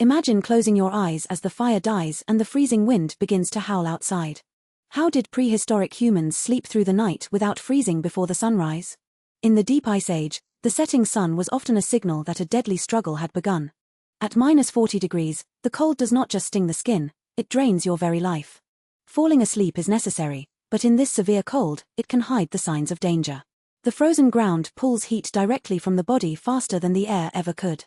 Imagine closing your eyes as the fire dies and the freezing wind begins to howl outside. How did prehistoric humans sleep through the night without freezing before the sunrise? In the deep ice age, the setting sun was often a signal that a deadly struggle had begun. At -40 degrees, the cold does not just sting the skin, it drains your very life. Falling asleep is necessary, but in this severe cold, it can hide the signs of danger. The frozen ground pulls heat directly from the body faster than the air ever could.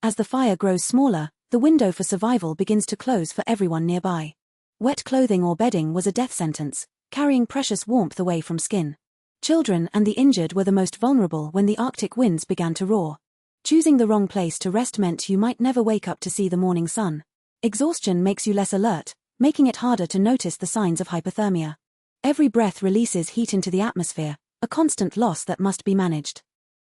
As the fire grows smaller, the window for survival begins to close for everyone nearby. Wet clothing or bedding was a death sentence, carrying precious warmth away from skin. Children and the injured were the most vulnerable when the Arctic winds began to roar. Choosing the wrong place to rest meant you might never wake up to see the morning sun. Exhaustion makes you less alert, making it harder to notice the signs of hypothermia. Every breath releases heat into the atmosphere, a constant loss that must be managed.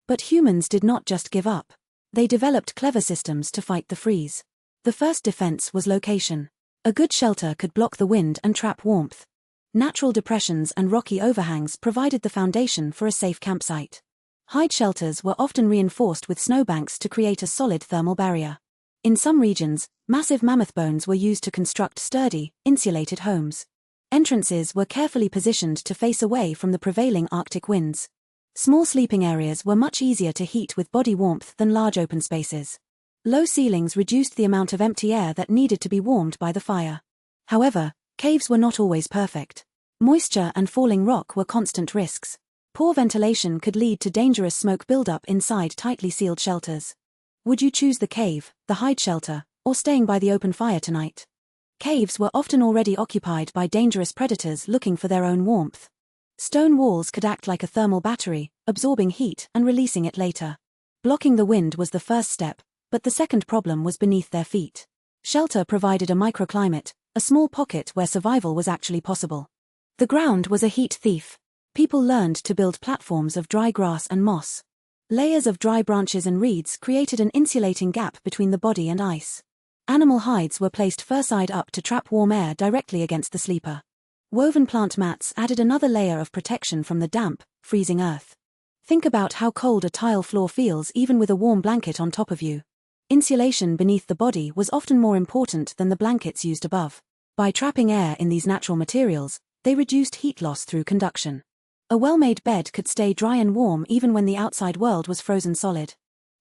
But humans did not just give up. They developed clever systems to fight the freeze. The first defense was location. A good shelter could block the wind and trap warmth. Natural depressions and rocky overhangs provided the foundation for a safe campsite. Hide shelters were often reinforced with snowbanks to create a solid thermal barrier. In some regions, massive mammoth bones were used to construct sturdy, insulated homes. Entrances were carefully positioned to face away from the prevailing Arctic winds. Small sleeping areas were much easier to heat with body warmth than large open spaces. Low ceilings reduced the amount of empty air that needed to be warmed by the fire. However, caves were not always perfect. Moisture and falling rock were constant risks. Poor ventilation could lead to dangerous smoke buildup inside tightly sealed shelters. Would you choose the cave, the hide shelter, or staying by the open fire tonight? Caves were often already occupied by dangerous predators looking for their own warmth. Stone walls could act like a thermal battery, absorbing heat and releasing it later. Blocking the wind was the first step, but the second problem was beneath their feet. Shelter provided a microclimate, a small pocket where survival was actually possible. The ground was a heat thief. People learned to build platforms of dry grass and moss. Layers of dry branches and reeds created an insulating gap between the body and ice. Animal hides were placed fur-side up to trap warm air directly against the sleeper. Woven plant mats added another layer of protection from the damp, freezing earth. Think about how cold a tile floor feels even with a warm blanket on top of you. Insulation beneath the body was often more important than the blankets used above. By trapping air in these natural materials, they reduced heat loss through conduction. A well-made bed could stay dry and warm even when the outside world was frozen solid.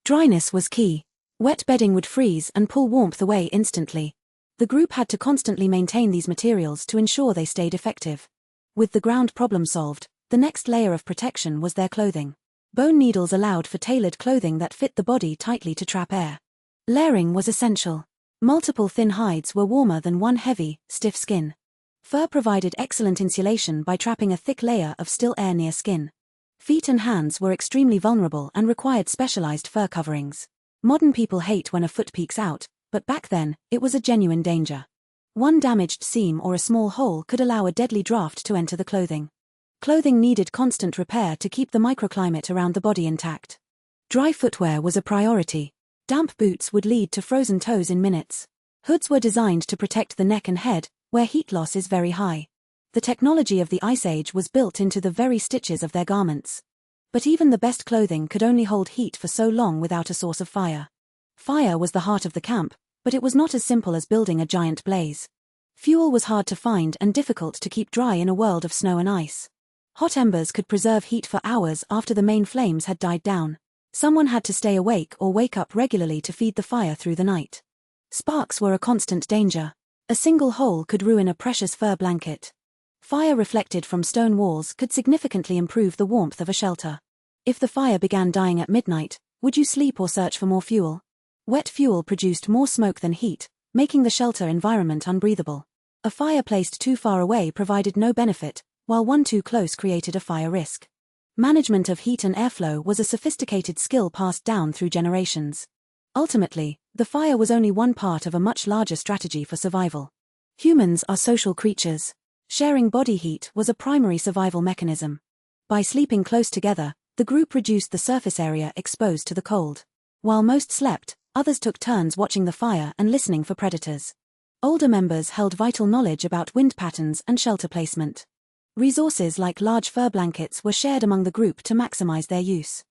Dryness was key. Wet bedding would freeze and pull warmth away instantly. The group had to constantly maintain these materials to ensure they stayed effective. With the ground problem solved, the next layer of protection was their clothing. Bone needles allowed for tailored clothing that fit the body tightly to trap air. Layering was essential. Multiple thin hides were warmer than one heavy, stiff skin. Fur provided excellent insulation by trapping a thick layer of still air near skin. Feet and hands were extremely vulnerable and required specialized fur coverings. Modern people hate when a foot peeks out, but back then, it was a genuine danger. One damaged seam or a small hole could allow a deadly draft to enter the clothing. Clothing needed constant repair to keep the microclimate around the body intact. Dry footwear was a priority. Damp boots would lead to frozen toes in minutes. Hoods were designed to protect the neck and head, where heat loss is very high. The technology of the Ice Age was built into the very stitches of their garments. But even the best clothing could only hold heat for so long without a source of fire. Fire was the heart of the camp, but it was not as simple as building a giant blaze. Fuel was hard to find and difficult to keep dry in a world of snow and ice. Hot embers could preserve heat for hours after the main flames had died down. Someone had to stay awake or wake up regularly to feed the fire through the night. Sparks were a constant danger. A single hole could ruin a precious fur blanket. Fire reflected from stone walls could significantly improve the warmth of a shelter. If the fire began dying at midnight, would you sleep or search for more fuel? Wet fuel produced more smoke than heat, making the shelter environment unbreathable. A fire placed too far away provided no benefit, while one too close created a fire risk. Management of heat and airflow was a sophisticated skill passed down through generations. Ultimately, the fire was only one part of a much larger strategy for survival. Humans are social creatures. Sharing body heat was a primary survival mechanism. By sleeping close together, the group reduced the surface area exposed to the cold. While most slept, others took turns watching the fire and listening for predators. Older members held vital knowledge about wind patterns and shelter placement. Resources like large fur blankets were shared among the group to maximize their use.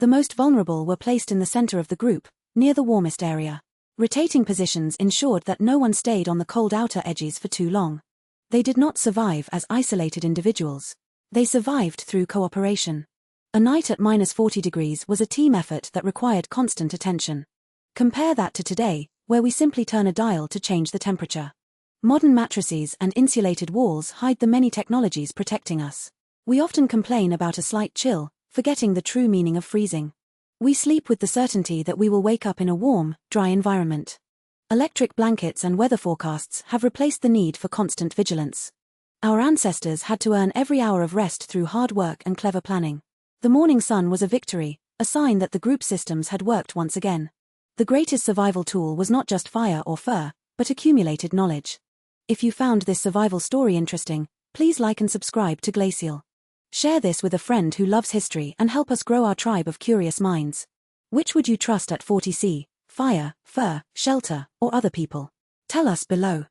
The most vulnerable were placed in the center of the group, near the warmest area. Rotating positions ensured that no one stayed on the cold outer edges for too long. They did not survive as isolated individuals. They survived through cooperation. A night at -40 degrees was a team effort that required constant attention. Compare that to today, where we simply turn a dial to change the temperature. Modern mattresses and insulated walls hide the many technologies protecting us. We often complain about a slight chill, forgetting the true meaning of freezing. We sleep with the certainty that we will wake up in a warm, dry environment. Electric blankets and weather forecasts have replaced the need for constant vigilance. Our ancestors had to earn every hour of rest through hard work and clever planning. The morning sun was a victory, a sign that the group systems had worked once again. The greatest survival tool was not just fire or fur, but accumulated knowledge. If you found this survival story interesting, please like and subscribe to Glacial. Share this with a friend who loves history and help us grow our tribe of curious minds. Which would you trust at 40°C, fire, fur, shelter, or other people? Tell us below.